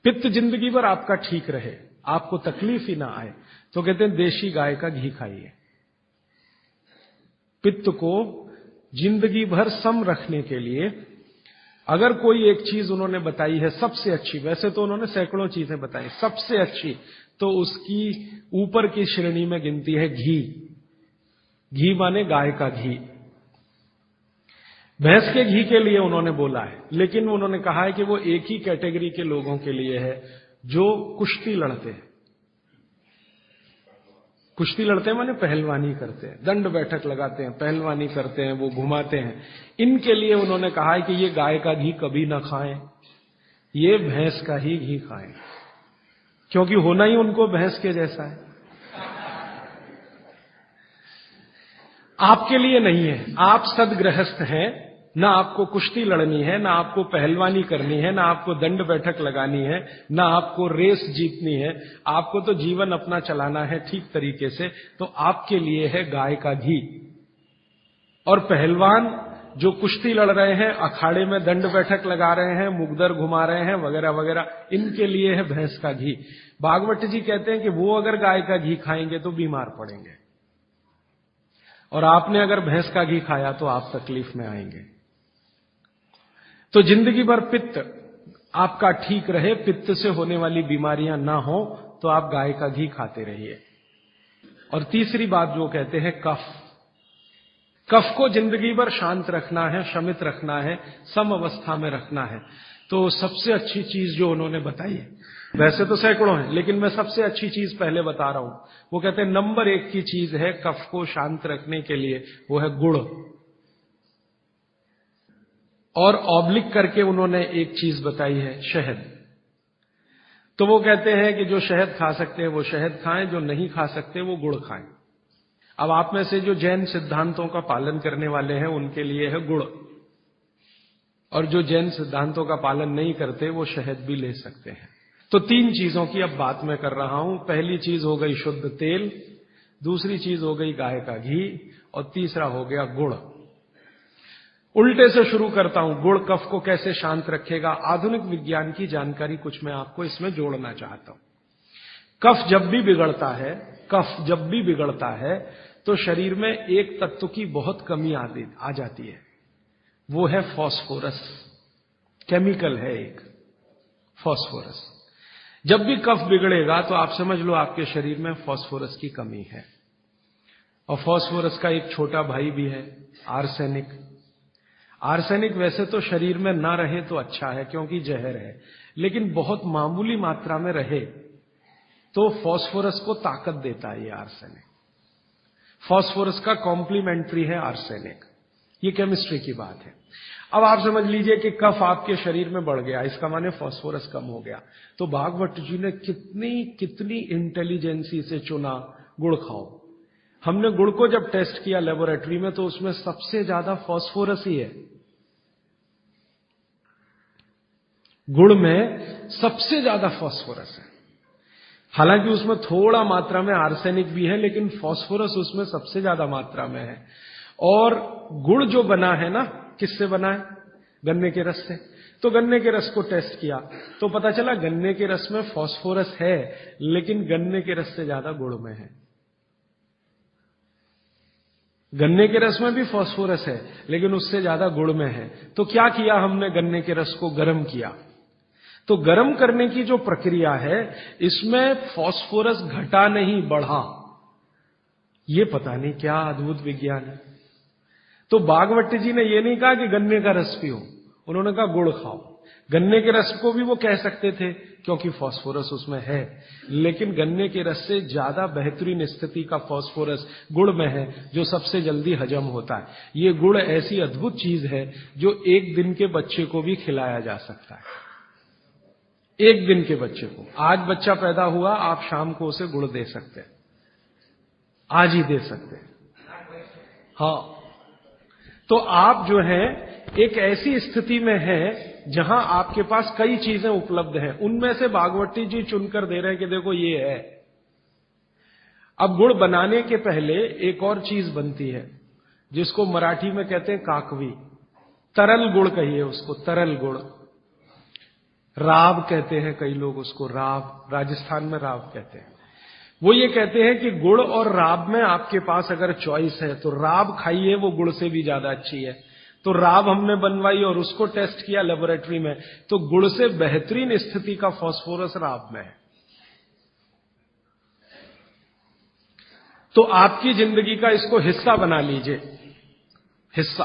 पित्त जिंदगी भर आपका ठीक रहे, आपको तकलीफ ही ना आए, तो कहते हैं देशी गाय का घी खाइए। पित्त को जिंदगी भर सम रखने के लिए अगर कोई एक चीज उन्होंने बताई है सबसे अच्छी, वैसे तो उन्होंने सैकड़ों चीजें बताई, सबसे अच्छी तो उसकी ऊपर की श्रेणी में गिनती है घी। घी माने गाय का घी। भैंस के घी के लिए उन्होंने बोला है, लेकिन उन्होंने कहा है कि वो एक ही कैटेगरी के लोगों के लिए है जो कुश्ती लड़ते हैं। कुश्ती लड़ते हैं माने पहलवानी करते हैं, दंड बैठक लगाते हैं, पहलवानी करते हैं, वो घुमाते हैं। इनके लिए उन्होंने कहा है कि ये गाय का घी कभी ना खाएं, ये भैंस का ही घी खाएं, क्योंकि होना ही उनको भैंस के जैसा है। आपके लिए नहीं है, आप सदगृहस्थ हैं, ना आपको कुश्ती लड़नी है, ना आपको पहलवानी करनी है, ना आपको दंड बैठक लगानी है, ना आपको रेस जीतनी है, आपको तो जीवन अपना चलाना है ठीक तरीके से। तो आपके लिए है गाय का घी। और पहलवान जो कुश्ती लड़ रहे हैं, अखाड़े में दंड बैठक लगा रहे हैं, मुगदर घुमा रहे हैं, वगैरह वगैरह, इनके लिए है भैंस का घी। भागवत जी कहते हैं कि वो अगर गाय का घी खाएंगे तो बीमार पड़ेंगे, और आपने अगर भैंस का घी खाया तो आप तकलीफ में आएंगे। तो जिंदगी भर पित्त आपका ठीक रहे, पित्त से होने वाली बीमारियां ना हो, तो आप गाय का घी खाते रहिए। और तीसरी बात जो कहते हैं कफ, कफ को जिंदगी भर शांत रखना है, शमित रखना है, सम अवस्था में रखना है। तो सबसे अच्छी चीज जो उन्होंने बताई है, वैसे तो सैकड़ों हैं, लेकिन मैं सबसे अच्छी चीज पहले बता रहा हूं। वो कहते हैं नंबर 1 की चीज है कफ को शांत रखने के लिए, वो है गुड़। और ऑब्लिक करके उन्होंने एक चीज बताई है, शहद। तो वो कहते हैं कि जो शहद खा सकते हैं वो शहद खाएं, जो नहीं खा सकते वो गुड़ खाएं। अब आप में से जो जैन सिद्धांतों का पालन करने वाले हैं उनके लिए है गुड़, और जो जैन सिद्धांतों का पालन नहीं करते वो शहद भी ले सकते हैं। तो 3 चीजों की अब बात मैं कर रहा हूं। पहली चीज हो गई शुद्ध तेल, दूसरी चीज हो गई गाय का घी, और तीसरा हो गया गुड़। उल्टे से शुरू करता हूं, गुड़ कफ को कैसे शांत रखेगा। आधुनिक विज्ञान की जानकारी कुछ मैं आपको इसमें जोड़ना चाहता हूं। कफ जब भी बिगड़ता है तो शरीर में एक तत्व की बहुत कमी आ जाती है, वो है फास्फोरस। केमिकल है एक फास्फोरस। जब भी कफ बिगड़ेगा तो आप समझ लो आपके शरीर में फास्फोरस की कमी है। और फास्फोरस का एक छोटा भाई भी है, आर्सेनिक। आर्सेनिक वैसे तो शरीर में ना रहे तो अच्छा है क्योंकि जहर है, लेकिन बहुत मामूली मात्रा में रहे तो फास्फोरस को ताकत देता है ये आर्सेनिक। फास्फोरस का कॉम्प्लीमेंट्री है आर्सेनिक। ये केमिस्ट्री की बात है। अब आप समझ लीजिए कि कफ आपके शरीर में बढ़ गया, इसका माने फास्फोरस कम हो गया। तो भागवत जी ने कितनी इंटेलिजेंसी से चुना, गुड़ खाओ। हमने गुड़ को जब टेस्ट किया लेबोरेटरी में तो उसमें सबसे ज्यादा फास्फोरस ही है। गुड़ में सबसे ज्यादा फास्फोरस है। हालांकि उसमें थोड़ा मात्रा में आर्सेनिक भी है, लेकिन फास्फोरस उसमें सबसे ज्यादा मात्रा में है। और गुड़ जो बना है ना, किससे बना है? गन्ने के रस से। तो गन्ने के रस को टेस्ट किया तो पता चला गन्ने के रस में फास्फोरस है, लेकिन गन्ने के रस से ज्यादा गुड़ में है। गन्ने के रस में भी फास्फोरस है, लेकिन उससे ज्यादा गुड़ में है। तो क्या किया हमने? गन्ने के रस को गर्म किया। तो गर्म करने की जो प्रक्रिया है, इसमें फास्फोरस घटा नहीं, बढ़ा। ये पता नहीं क्या अद्भुत विज्ञान है। तो भागवत जी ने ये नहीं कहा कि गन्ने का रस पियो, उन्होंने कहा गुड़ खाओ। गन्ने के रस को भी वो कह सकते थे क्योंकि फास्फोरस उसमें है, लेकिन गन्ने के रस से ज्यादा बेहतरीन स्थिति का फास्फोरस गुड़ में है, जो सबसे जल्दी हजम होता है। ये गुड़ ऐसी अद्भुत चीज है जो 1 दिन के बच्चे को भी खिलाया जा सकता है। 1 दिन के बच्चे को, आज बच्चा पैदा हुआ, आप शाम को उसे गुड़ दे सकते हैं, आज ही दे सकते हैं। हाँ, तो आप जो है एक ऐसी स्थिति में है जहां आपके पास कई चीजें उपलब्ध हैं, उनमें से भागवती जी चुनकर दे रहे हैं कि देखो ये है। अब गुड़ बनाने के पहले एक और चीज बनती है जिसको मराठी में कहते हैं काकवी। तरल गुड़ कहिए उसको, तरल गुड़। राब कहते हैं कई लोग उसको, राब, राजस्थान में राब कहते हैं। वो ये कहते हैं कि गुड़ और राब में आपके पास अगर चॉइस है तो राब खाइए, वो गुड़ से भी ज्यादा अच्छी है। तो राब हमने बनवाई और उसको टेस्ट किया लेबोरेटरी में, तो गुड़ से बेहतरीन स्थिति का फास्फोरस राब में है। तो आपकी जिंदगी का इसको हिस्सा बना लीजिए, हिस्सा।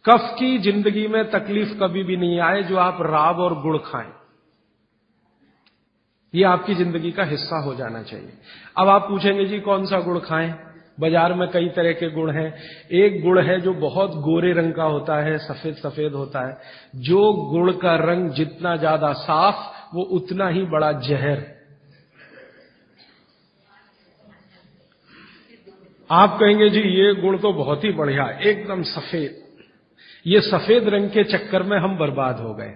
कफ की जिंदगी में तकलीफ कभी भी नहीं आए जो आप राब और गुड़ खाएं, ये आपकी जिंदगी का हिस्सा हो जाना चाहिए। अब आप पूछेंगे जी कौन सा गुड़ खाएं? बाजार में कई तरह के गुड़ हैं। एक गुड़ है जो बहुत गोरे रंग का होता है, सफेद सफेद होता है। जो गुड़ का रंग जितना ज्यादा साफ वो उतना ही बड़ा जहर। आप कहेंगे जी ये गुड़ तो बहुत ही बढ़िया, एकदम सफेद। ये सफेद रंग के चक्कर में हम बर्बाद हो गए।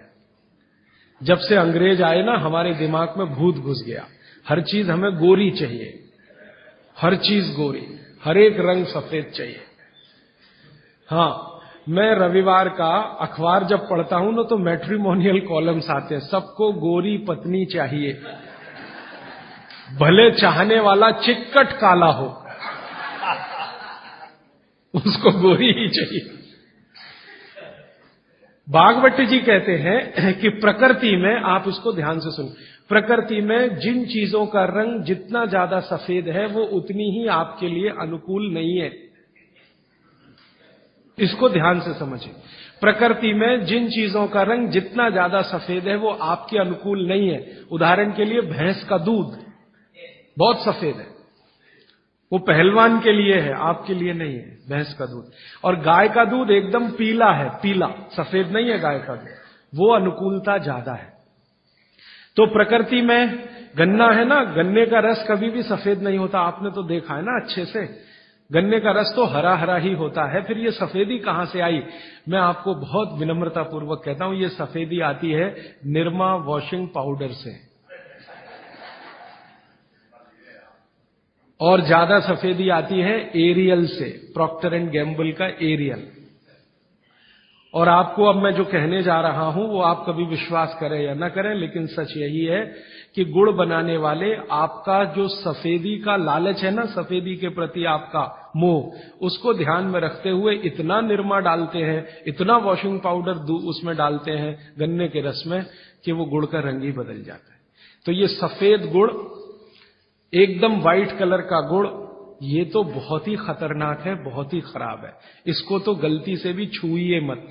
जब से अंग्रेज आए ना, हमारे दिमाग में भूत घुस गया। हर चीज हमें गोरी चाहिए, हर चीज गोरी, हर एक रंग सफेद चाहिए। हां, मैं रविवार का अखबार जब पढ़ता हूं ना तो मैट्रिमोनियल कॉलम्स आते हैं, सबको गोरी पत्नी चाहिए, भले चाहने वाला चिक्कट काला हो उसको गोरी ही चाहिए। भागवत जी कहते हैं कि प्रकृति में, आप इसको ध्यान से सुन, प्रकृति में जिन चीजों का रंग जितना ज्यादा सफेद है वो उतनी ही आपके लिए अनुकूल नहीं है। इसको ध्यान से समझिए। प्रकृति में जिन चीजों का रंग जितना ज्यादा सफेद है वो आपके अनुकूल नहीं है। उदाहरण के लिए भैंस का दूध बहुत सफेद है, वो पहलवान के लिए है, आपके लिए नहीं है भैंस का दूध। और गाय का दूध एकदम पीला है, पीला, सफेद नहीं है गाय का दूध, वो अनुकूलता ज्यादा है। तो प्रकृति में गन्ना है ना, गन्ने का रस कभी भी सफेद नहीं होता, आपने तो देखा है ना अच्छे से। गन्ने का रस तो हरा हरा ही होता है, फिर ये सफेदी कहां से आई? मैं आपको बहुत विनम्रता पूर्वक कहता हूं, ये सफेदी आती है निरमा वॉशिंग पाउडर से। और ज्यादा सफेदी आती है एरियल से, प्रॉक्टर एंड गैम्बल का एरियल। और आपको अब मैं जो कहने जा रहा हूं वो आप कभी विश्वास करें या ना करें, लेकिन सच यही है कि गुड़ बनाने वाले आपका जो सफेदी का लालच है ना, सफेदी के प्रति आपका मोह, उसको ध्यान में रखते हुए इतना निरमा डालते हैं, इतना वॉशिंग पाउडर उसमें डालते हैं गन्ने के रस में कि वो गुड़ का रंग ही बदल जाता है। तो ये सफेद गुड़, एकदम व्हाइट कलर का गुड़, ये तो बहुत ही खतरनाक है, बहुत ही खराब है। इसको तो गलती से भी छूइए मत।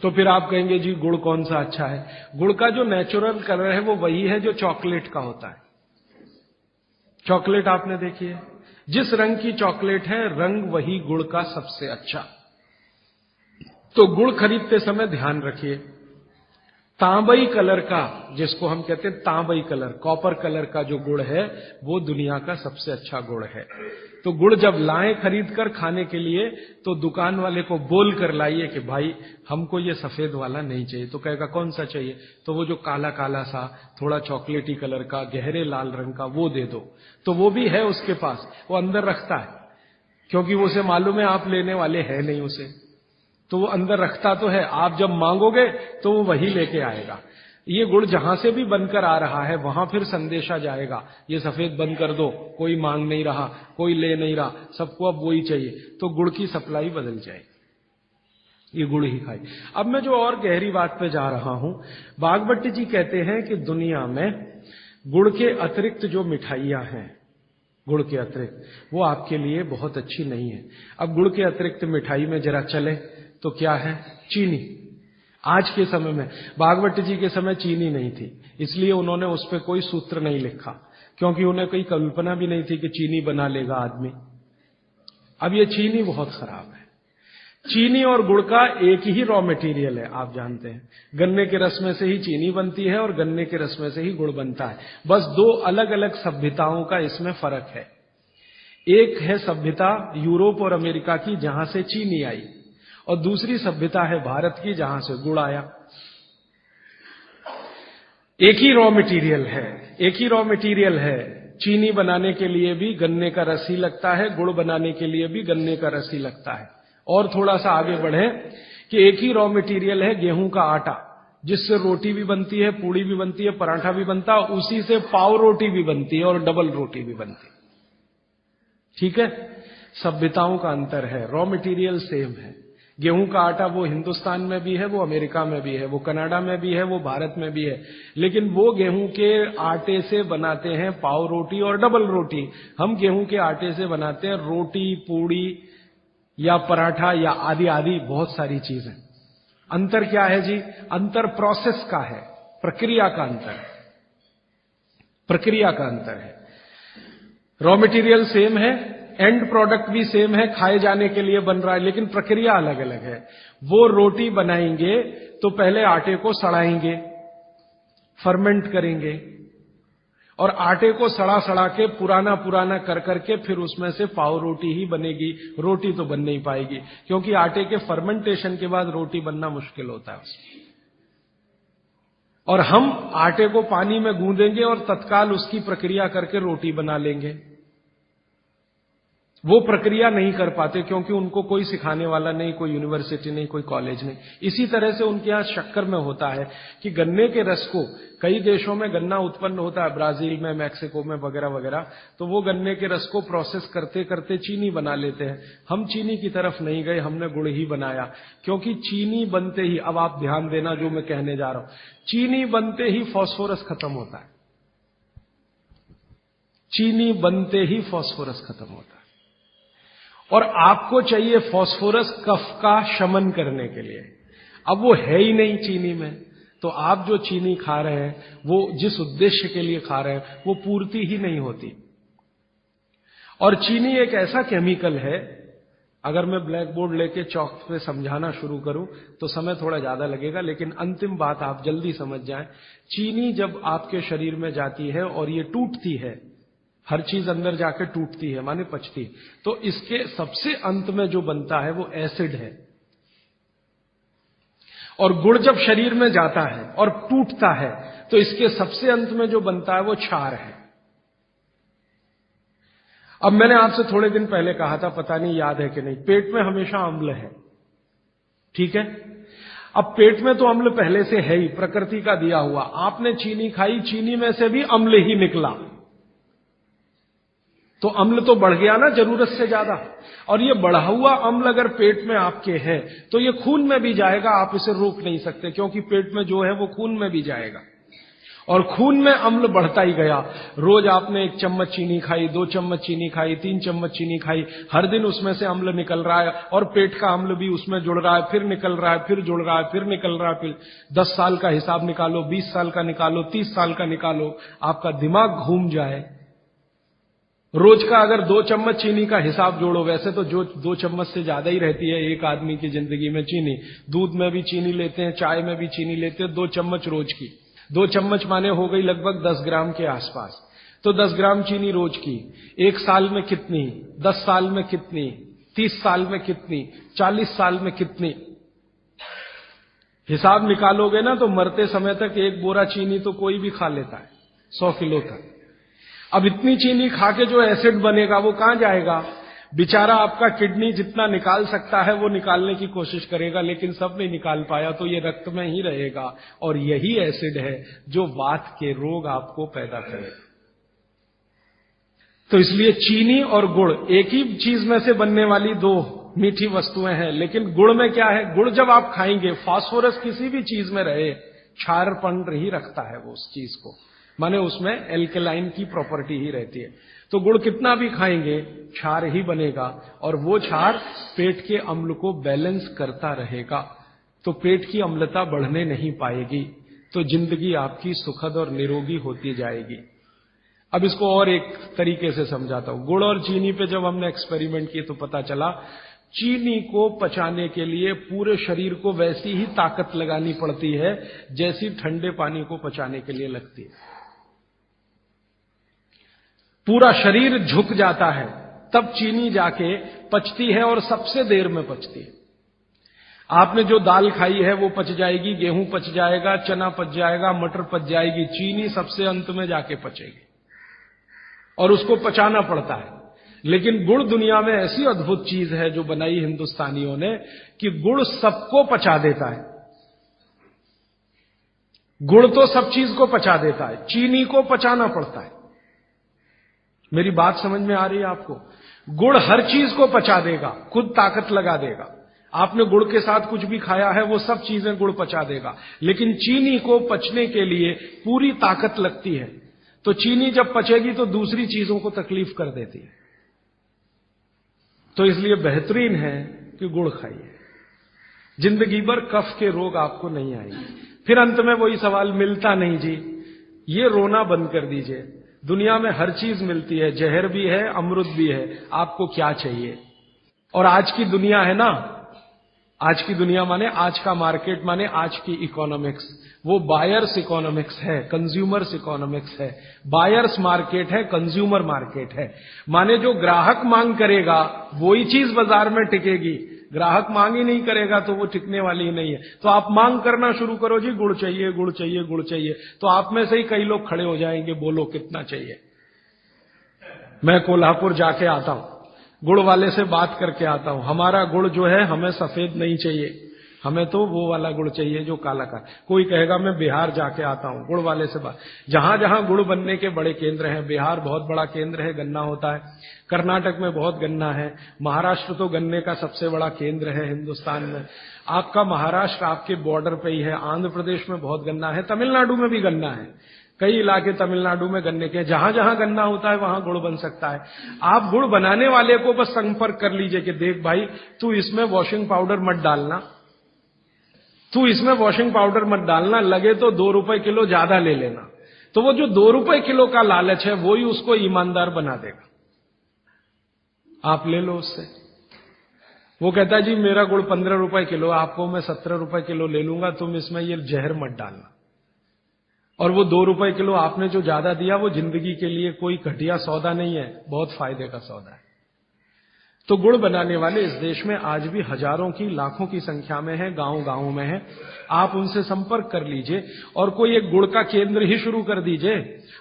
तो फिर आप कहेंगे जी गुड़ कौन सा अच्छा है? गुड़ का जो नेचुरल कलर है वो वही है जो चॉकलेट का होता है। चॉकलेट आपने देखी है, जिस रंग की चॉकलेट है रंग वही गुड़ का सबसे अच्छा। तो गुड़ खरीदते समय ध्यान रखिए, तांबई कलर का, जिसको हम कहते हैं तांबई कलर, कॉपर कलर का जो गुड़ है वो दुनिया का सबसे अच्छा गुड़ है। तो गुड़ जब लाएं खरीद कर खाने के लिए तो दुकान वाले को बोल कर लाइए कि भाई हमको ये सफेद वाला नहीं चाहिए। तो कहेगा कौन सा चाहिए? तो वो जो काला काला सा, थोड़ा चॉकलेटी कलर का, गहरे लाल रंग का, वो दे दो। तो वो भी है उसके पास, वो अंदर रखता है, क्योंकि उसे मालूम है आप लेने वाले हैं नहीं उसे, तो वो अंदर रखता तो है। आप जब मांगोगे तो वो वही लेके आएगा। ये गुड़ जहां से भी बनकर आ रहा है वहां फिर संदेशा जाएगा, ये सफेद बंद कर दो, कोई मांग नहीं रहा, कोई ले नहीं रहा, सबको अब वही चाहिए। तो गुड़ की सप्लाई बदल जाएगी, ये गुड़ ही खाई। अब मैं जो और गहरी बात पे जा रहा हूं, भागवत जी कहते हैं कि दुनिया में गुड़ के अतिरिक्त जो मिठाइयां हैं, गुड़ के अतिरिक्त, वो आपके लिए बहुत अच्छी नहीं है। अब गुड़ के अतिरिक्त मिठाई में जरा चले तो क्या है? चीनी। आज के समय में, भागवत जी के समय चीनी नहीं थी, इसलिए उन्होंने उस पर कोई सूत्र नहीं लिखा, क्योंकि उन्हें कोई कल्पना भी नहीं थी कि चीनी बना लेगा आदमी। अब ये चीनी बहुत खराब है। चीनी और गुड़ का एक ही रॉ मटेरियल है, आप जानते हैं। गन्ने के रस में से ही चीनी बनती है और गन्ने के रस में से ही गुड़ बनता है। बस दो अलग अलग सभ्यताओं का इसमें फर्क है। एक है सभ्यता यूरोप और अमेरिका की, जहां से चीनी आई, और दूसरी सभ्यता है भारत की, जहां से गुड़ आया। एक ही रॉ मटेरियल है, एक ही रॉ मटेरियल है। चीनी बनाने के लिए भी गन्ने का रस ही लगता है, गुड़ बनाने के लिए भी गन्ने का रस ही लगता है। और थोड़ा सा आगे बढ़े कि एक ही रॉ मटेरियल है गेहूं का आटा, जिससे रोटी भी बनती है, पूड़ी भी बनती है, पराठा भी बनता है, उसी से पाव रोटी भी बनती है और डबल रोटी भी बनती है। ठीक है, सभ्यताओं का अंतर है, रॉ मटेरियल सेम है। गेहूं का आटा वो हिंदुस्तान में भी है, वो अमेरिका में भी है, वो कनाडा में भी है, वो भारत में भी है, लेकिन वो गेहूं के आटे से बनाते हैं पाव रोटी और डबल रोटी। हम गेहूं के आटे से बनाते हैं रोटी, पूड़ी या पराठा या आदि आदि बहुत सारी चीजें। अंतर क्या है जी? अंतर प्रोसेस का है, प्रक्रिया का अंतर है, प्रक्रिया का अंतर है। रॉ मटेरियल सेम है, एंड प्रोडक्ट भी सेम है, खाए जाने के लिए बन रहा है, लेकिन प्रक्रिया अलग अलग है। वो रोटी बनाएंगे तो पहले आटे को सड़ाएंगे, फर्मेंट करेंगे, और आटे को सड़ा सड़ा के पुराना पुराना कर करके फिर उसमें से पाव रोटी ही बनेगी। रोटी तो बन नहीं पाएगी, क्योंकि आटे के फर्मेंटेशन के बाद रोटी बनना मुश्किल होता है उसमें। और हम आटे को पानी में गूंदेंगे और तत्काल उसकी प्रक्रिया करके रोटी बना लेंगे। वो प्रक्रिया नहीं कर पाते, क्योंकि उनको कोई सिखाने वाला नहीं, कोई यूनिवर्सिटी नहीं, कोई कॉलेज नहीं। इसी तरह से उनके यहां शक्कर में होता है कि गन्ने के रस को, कई देशों में गन्ना उत्पन्न होता है, ब्राजील में, मैक्सिको में वगैरह वगैरह, तो वो गन्ने के रस को प्रोसेस करते करते चीनी बना लेते हैं। हम चीनी की तरफ नहीं गए, हमने गुड़ ही बनाया, क्योंकि चीनी बनते ही, अब आप ध्यान देना जो मैं कहने जा रहा हूं, चीनी बनते ही फास्फोरस खत्म होता है। चीनी बनते ही फास्फोरस खत्म होता है, और आपको चाहिए फास्फोरस कफ का शमन करने के लिए। अब वो है ही नहीं चीनी में, तो आप जो चीनी खा रहे हैं वो जिस उद्देश्य के लिए खा रहे हैं वो पूर्ति ही नहीं होती। और चीनी एक ऐसा केमिकल है, अगर मैं ब्लैक बोर्ड लेके चौक पे समझाना शुरू करूं तो समय थोड़ा ज्यादा लगेगा, लेकिन अंतिम बात आप जल्दी समझ जाएं। चीनी जब आपके शरीर में जाती है और ये टूटती है, हर चीज अंदर जाके टूटती है, माने पचती है, तो इसके सबसे अंत में जो बनता है वो एसिड है। और गुड़ जब शरीर में जाता है और टूटता है तो इसके सबसे अंत में जो बनता है वो क्षार है। अब मैंने आपसे थोड़े दिन पहले कहा था, पता नहीं याद है कि नहीं, पेट में हमेशा अम्ल है, ठीक है। अब पेट में तो अम्ल पहले से है ही, प्रकृति का दिया हुआ। आपने चीनी खाई, चीनी में से भी अम्ल ही निकला, तो अम्ल तो बढ़ गया ना जरूरत से ज्यादा। और ये बढ़ा हुआ अम्ल अगर पेट में आपके है तो ये खून में भी जाएगा, आप इसे रोक नहीं सकते, क्योंकि पेट में जो है वो खून में भी जाएगा। और खून में अम्ल बढ़ता ही गया। रोज आपने 1 चम्मच चीनी खाई, 2 चम्मच चीनी खाई, 3 चम्मच चीनी खाई, हर दिन उसमें से अम्ल निकल रहा है, और पेट का अम्ल भी उसमें जुड़ रहा है, फिर निकल रहा है, फिर जुड़ रहा है, फिर निकल रहा है। फिर 10 साल का हिसाब निकालो, 20 साल का निकालो, 30 साल का निकालो, आपका दिमाग घूम जाए। रोज का अगर 2 चम्मच चीनी का हिसाब जोड़ो, वैसे तो जो 2 चम्मच से ज्यादा ही रहती है एक आदमी की जिंदगी में चीनी। दूध में भी चीनी लेते हैं, चाय में भी चीनी लेते हैं, 2 चम्मच रोज की। 2 चम्मच माने हो गई लगभग 10 ग्राम के आसपास। तो 10 ग्राम चीनी रोज की, 1 साल में कितनी, 10 साल में कितनी, 30 साल में कितनी, 40 साल में कितनी, हिसाब निकालोगे ना तो मरते समय तक 1 बोरा चीनी तो कोई भी खा लेता है, 100 किलो तक। अब इतनी चीनी खा के जो एसिड बनेगा वो कहां जाएगा? बेचारा आपका किडनी जितना निकाल सकता है वो निकालने की कोशिश करेगा, लेकिन सब नहीं निकाल पाया, तो ये रक्त में ही रहेगा। और यही एसिड है जो वात के रोग आपको पैदा करेगा। तो इसलिए चीनी और गुड़ एक ही चीज में से बनने वाली 2 मीठी वस्तुएं हैं, लेकिन गुड़ में क्या है? गुड़ जब आप खाएंगे, फास्फोरस किसी भी चीज में रहे, क्षारपन ही रखता है वो उस चीज को, माने उसमें एल्केलाइन की प्रॉपर्टी ही रहती है। तो गुड़ कितना भी खाएंगे क्षार ही बनेगा, और वो क्षार पेट के अम्ल को बैलेंस करता रहेगा, तो पेट की अम्लता बढ़ने नहीं पाएगी, तो जिंदगी आपकी सुखद और निरोगी होती जाएगी। अब इसको और एक तरीके से समझाता हूं। गुड़ और चीनी पे जब हमने एक्सपेरिमेंट किए तो पता चला चीनी को पचाने के लिए पूरे शरीर को वैसी ही ताकत लगानी पड़ती है जैसी ठंडे पानी को पचाने के लिए लगती है। पूरा शरीर झुक जाता है, तब चीनी जाके पचती है, और सबसे देर में पचती है। आपने जो दाल खाई है वो पच जाएगी, गेहूं पच जाएगा, चना पच जाएगा, मटर पच जाएगी, चीनी सबसे अंत में जाके पचेगी, और उसको पचाना पड़ता है। लेकिन गुड़ दुनिया में ऐसी अद्भुत चीज है जो बनाई हिंदुस्तानियों ने, कि गुड़ सबको पचा देता है। गुड़ तो सब चीज को पचा देता है, चीनी को पचाना पड़ता है। मेरी बात समझ में आ रही है आपको? गुड़ हर चीज को पचा देगा, खुद ताकत लगा देगा। आपने गुड़ के साथ कुछ भी खाया है, वो सब चीजें गुड़ पचा देगा, लेकिन चीनी को पचने के लिए पूरी ताकत लगती है। तो चीनी जब पचेगी तो दूसरी चीजों को तकलीफ कर देती है। तो इसलिए बेहतरीन है कि गुड़ खाइए, जिंदगी भर कफ के रोग आपको नहीं आएंगे। फिर अंत में वही सवाल, मिलता नहीं जी, ये रोना बंद कर दीजिए। दुनिया में हर चीज मिलती है, जहर भी है, अमृत भी है, आपको क्या चाहिए? और आज की दुनिया है ना, आज की दुनिया माने आज का मार्केट, माने आज की इकोनॉमिक्स, वो बायर्स इकोनॉमिक्स है, कंज्यूमर्स इकोनॉमिक्स है। बायर्स मार्केट है, कंज्यूमर मार्केट है। माने जो ग्राहक मांग करेगा वही चीज बाजार में टिकेगी, ग्राहक मांग ही नहीं करेगा तो वो टिकने वाली ही नहीं है। तो आप मांग करना शुरू करो, जी गुड़ चाहिए, गुड़ चाहिए, गुड़ चाहिए, तो आप में से ही कई लोग खड़े हो जाएंगे, बोलो कितना चाहिए। मैं कोल्हापुर जाके आता हूं, गुड़ वाले से बात करके आता हूं, हमारा गुड़ जो है हमें सफेद नहीं चाहिए, हमें तो वो वाला गुड़ चाहिए जो काला का। कोई कहेगा मैं बिहार जाके आता हूं, गुड़ वाले से बात। जहां जहां गुड़ बनने के बड़े केंद्र हैं, बिहार बहुत बड़ा केंद्र है, गन्ना होता है, कर्नाटक में बहुत गन्ना है, महाराष्ट्र तो गन्ने का सबसे बड़ा केंद्र है हिंदुस्तान में। आपका महाराष्ट्र आपके बॉर्डर पे ही है, आंध्र प्रदेश में बहुत गन्ना है, तमिलनाडु में भी गन्ना है, कई इलाके तमिलनाडु में गन्ने के। जहां जहां गन्ना होता है वहां गुड़ बन सकता है। आप गुड़ बनाने वाले को बस संपर्क कर लीजिए कि देख भाई, तू इसमें वॉशिंग पाउडर मत डालना, तू इसमें वॉशिंग पाउडर मत डालना, लगे तो 2 रुपए किलो ज्यादा ले लेना। तो वो जो 2 रुपए किलो का लालच है वो ही उसको ईमानदार बना देगा। आप ले लो उससे। वो कहता है जी मेरा गुड़ 15 रुपए किलो, आपको मैं 17 रुपए किलो ले लूंगा, तुम इसमें ये जहर मत डालना। और वो 2 रुपए किलो आपने जो ज्यादा दिया वो जिंदगी के लिए कोई घटिया सौदा नहीं है, बहुत फायदे का सौदा है। तो गुड़ बनाने वाले इस देश में आज भी हजारों की, लाखों की संख्या में है, गांव गांव में है। आप उनसे संपर्क कर लीजिए और कोई एक गुड़ का केंद्र ही शुरू कर दीजिए।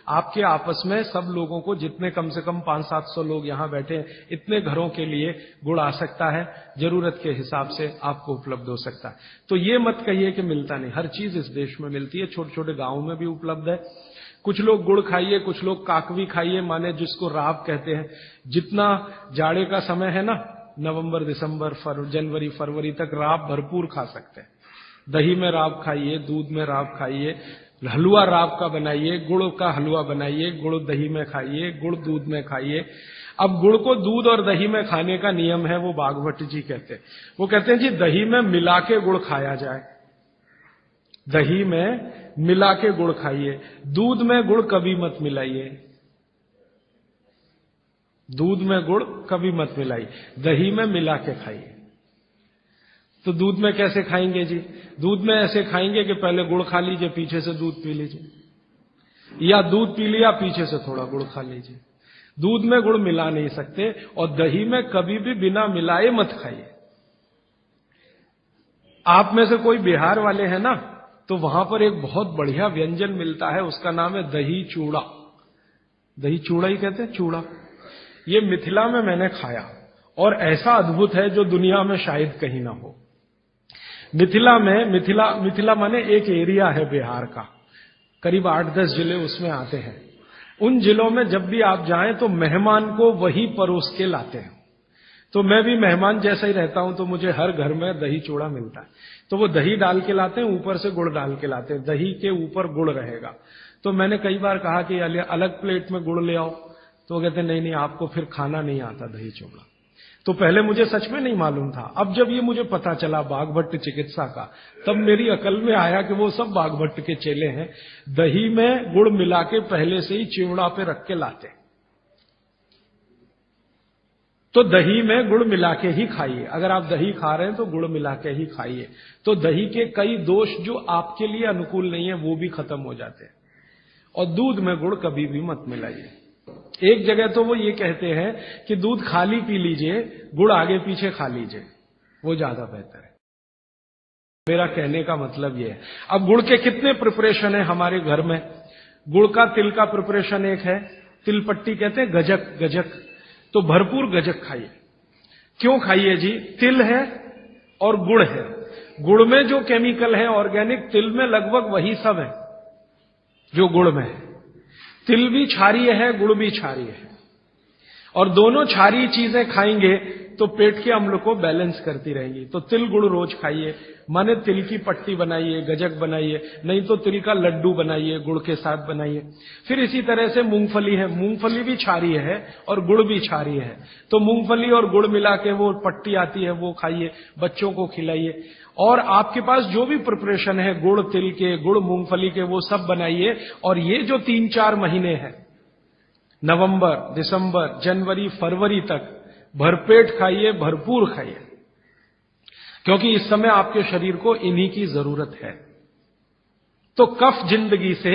आपके आपस में सब लोगों को, जितने कम से कम 500-700 लोग यहां बैठे हैं, इतने घरों के लिए गुड़ आ सकता है, जरूरत के हिसाब से आपको उपलब्ध हो सकता है। तो ये मत कहिए कि मिलता नहीं, हर चीज इस देश में मिलती है, छोटे छोटे गांवों में भी उपलब्ध है। कुछ लोग गुड़ खाइए, कुछ लोग काकवी खाइए, माने जिसको राब कहते हैं। जितना जाड़े का समय है ना, नवंबर, दिसंबर, जनवरी, फरवरी तक राब भरपूर खा सकते हैं। दही में राब खाइए, दूध में राब खाइए, हलवा राब का बनाइए, गुड़ का हलवा बनाइए, गुड़ दही में खाइए, गुड़ दूध में खाइए। अब गुड़ को दूध और दही में खाने का नियम है, वो बागभट्ट जी कहते हैं। वो कहते हैं जी दही में मिला के गुड़ खाया जाए, दही में मिला के गुड़ खाइए, दूध में गुड़ कभी मत मिलाइए, दूध में गुड़ कभी मत मिलाइए, दही में मिला के खाइए। तो दूध में कैसे खाएंगे जी? दूध में ऐसे खाएंगे कि पहले गुड़ खा लीजिए, पीछे से दूध पी लीजिए, या दूध पी लिया, पीछे से थोड़ा गुड़ खा लीजिए। दूध में गुड़ मिला नहीं सकते, और दही में कभी भी बिना मिलाए मत खाइए। आप में से कोई बिहार वाले हैं ना, तो वहां पर एक बहुत बढ़िया व्यंजन मिलता है, उसका नाम है दही चूड़ा। दही चूड़ा ही कहते हैं, चूड़ा। ये मिथिला में मैंने खाया और ऐसा अद्भुत है जो दुनिया में शायद कहीं ना हो। मिथिला में, मिथिला माने एक एरिया है बिहार का, करीब 8-10 जिले उसमें आते हैं। उन जिलों में जब भी आप जाएं तो मेहमान को वही परोस के लाते हैं। तो मैं भी मेहमान जैसा ही रहता हूं, तो मुझे हर घर में दही चूड़ा मिलता है। तो वो दही डाल के लाते हैं, ऊपर से गुड़ डाल के लाते हैं, दही के ऊपर गुड़ रहेगा। तो मैंने कई बार कहा कि अलग प्लेट में गुड़ ले आओ, तो वो कहते नहीं, आपको फिर खाना नहीं आता दही चूड़ा। तो पहले मुझे सच में नहीं मालूम था। अब जब ये मुझे पता चला बागभट्ट चिकित्सा का, तब मेरी अकल में आया कि वो सब बागभट्ट के चेले हैं, दही में गुड़ मिला के पहले से ही चिवड़ा पे रख के लाते। तो दही में गुड़ मिला के ही खाइए। अगर आप दही खा रहे हैं तो गुड़ मिला के ही खाइए। तो दही के कई दोष जो आपके लिए अनुकूल नहीं है वो भी खत्म हो जाते हैं। और दूध में गुड़ कभी भी मत मिलाइए। एक जगह तो वो ये कहते हैं कि दूध खाली पी लीजिए, गुड़ आगे पीछे खा लीजिए, वो ज्यादा बेहतर है। मेरा कहने का मतलब ये है। अब गुड़ के कितने प्रिपरेशन है हमारे घर में? गुड़ का, तिल का प्रिपरेशन एक है, तिल पट्टी कहते हैं, गजक। तो भरपूर गजक खाइए। क्यों खाइए जी? तिल है और गुड़ है। गुड़ में जो केमिकल है ऑर्गेनिक, तिल में लगभग वही सब है। जो गुड़ में है। तिल भी क्षारीय है, गुड़ भी क्षारीय है, और दोनों क्षारीय चीजें खाएंगे तो पेट के अम्ल को बैलेंस करती रहेंगी। तो तिल गुड़ रोज खाइए, माने तिल की पट्टी बनाइए, गजक बनाइए, नहीं तो तिल का लड्डू बनाइए, गुड़ के साथ बनाइए। फिर इसी तरह से मूंगफली है, मूंगफली भी क्षारीय है और गुड़ भी क्षारीय है, तो मूंगफली और गुड़ मिला के वो पट्टी आती है, वो खाइए, बच्चों को खिलाइए। और आपके पास जो भी प्रिपरेशन है गुड़ तिल के, गुड़ मूंगफली के, वो सब बनाइए। और ये जो 3-4 महीने हैं, नवंबर, दिसंबर, जनवरी, फरवरी तक भरपेट खाइए, भरपूर खाइए, क्योंकि इस समय आपके शरीर को इन्हीं की जरूरत है। तो कफ जिंदगी से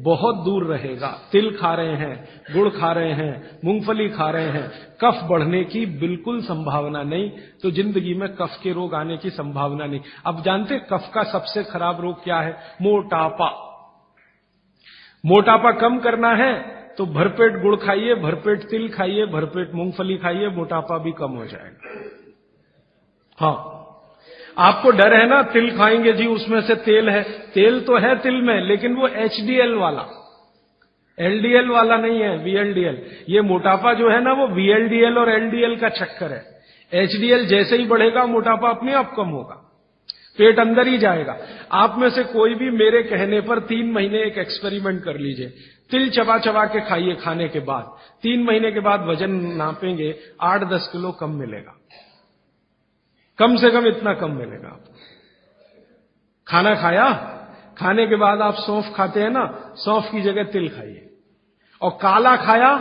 बहुत दूर रहेगा। तिल खा रहे हैं, गुड़ खा रहे हैं, मूंगफली खा रहे हैं, कफ बढ़ने की बिल्कुल संभावना नहीं, तो जिंदगी में कफ के रोग आने की संभावना नहीं। अब जानते कफ का सबसे खराब रोग क्या है? मोटापा। मोटापा कम करना है तो भरपेट गुड़ खाइए, भरपेट तिल खाइए, भरपेट मूंगफली खाइए, मोटापा भी कम हो जाएगा। हाँ, आपको डर है ना, तिल खाएंगे जी उसमें से तेल है। तेल तो है तिल में, लेकिन वो HDL वाला, LDL वाला नहीं है, VLDL। ये मोटापा जो है ना, वो VLDL और LDL का चक्कर है। HDL जैसे ही बढ़ेगा, मोटापा अपने आप कम होगा, पेट अंदर ही जाएगा। आप में से कोई भी मेरे कहने पर 3 महीने एक एक्सपेरिमेंट कर लीजिए। तिल चबा चबा के खाइए, खाने के बाद 3 महीने के बाद वजन नापेंगे, 8-10 किलो कम मिलेगा, कम से कम इतना कम मिलेगा आपको। खाना खाया, खाने के बाद आप सौंफ खाते हैं ना, सौंफ की जगह तिल खाइए, और काला खाया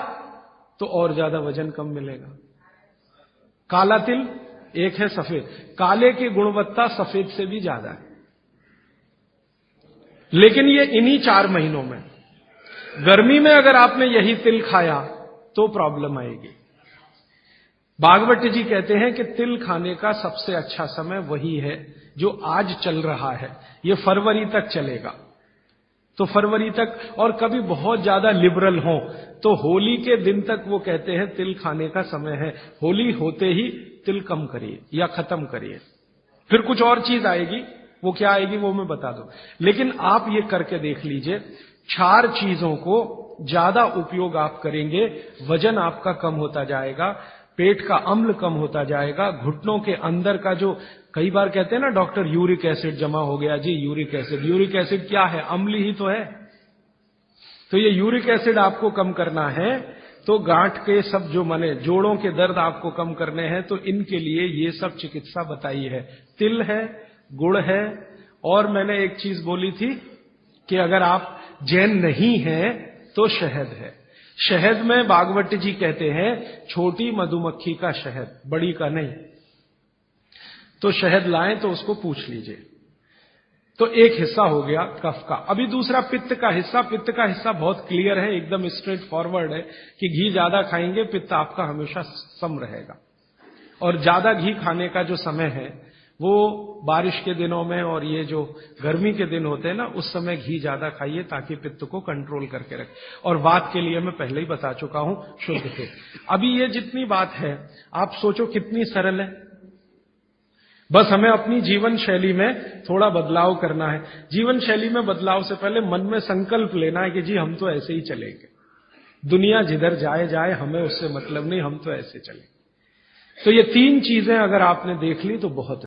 तो और ज्यादा वजन कम मिलेगा। काला तिल, एक है सफेद, काले की गुणवत्ता सफेद से भी ज्यादा है। लेकिन ये इन्हीं 4 महीनों में, गर्मी में अगर आपने यही तिल खाया तो प्रॉब्लम आएगी। भागवत जी कहते हैं कि तिल खाने का सबसे अच्छा समय वही है जो आज चल रहा है, ये फरवरी तक चलेगा। तो फरवरी तक, और कभी बहुत ज्यादा लिबरल हो तो होली के दिन तक वो कहते हैं तिल खाने का समय है। होली होते ही तिल कम करिए या खत्म करिए। फिर कुछ और चीज आएगी, वो क्या आएगी वो मैं बता दूं, लेकिन आप ये करके देख लीजिए। 4 चीजों को ज्यादा उपयोग आप करेंगे, वजन आपका कम होता जाएगा, पेट का अम्ल कम होता जाएगा, घुटनों के अंदर का जो कई बार कहते हैं ना डॉक्टर यूरिक एसिड जमा हो गया जी, यूरिक एसिड। यूरिक एसिड क्या है? अम्ल ही तो है। तो ये यूरिक एसिड आपको कम करना है, तो गांठ के सब जो माने जोड़ों के दर्द आपको कम करने हैं, तो इनके लिए ये सब चिकित्सा बताई है। तिल है, गुड़ है, और मैंने एक चीज बोली थी कि अगर आप जैन नहीं हैं तो शहद है। शहद में भागवत जी कहते हैं छोटी मधुमक्खी का शहद, बड़ी का नहीं। तो शहद लाएं तो उसको पूछ लीजिए। तो एक हिस्सा हो गया कफ का। अभी दूसरा पित्त का हिस्सा। पित्त का हिस्सा बहुत क्लियर है, एकदम स्ट्रेट फॉरवर्ड है कि घी ज्यादा खाएंगे पित्त आपका हमेशा सम रहेगा। और ज्यादा घी खाने का जो समय है वो बारिश के दिनों में और ये जो गर्मी के दिन होते हैं ना, उस समय घी ज्यादा खाइए ताकि पित्त को कंट्रोल करके रखे। और वात के लिए मैं पहले ही बता चुका हूं, शुद्ध थे। अभी ये जितनी बात है आप सोचो कितनी सरल है। बस हमें अपनी जीवन शैली में थोड़ा बदलाव करना है। जीवन शैली में बदलाव से पहले मन में संकल्प लेना है कि जी हम तो ऐसे ही चलेंगे, दुनिया जिधर जाए जाए, हमें उससे मतलब नहीं, हम तो ऐसे चलेंगे। तो ये 3 चीजें अगर आपने देख ली तो बहुत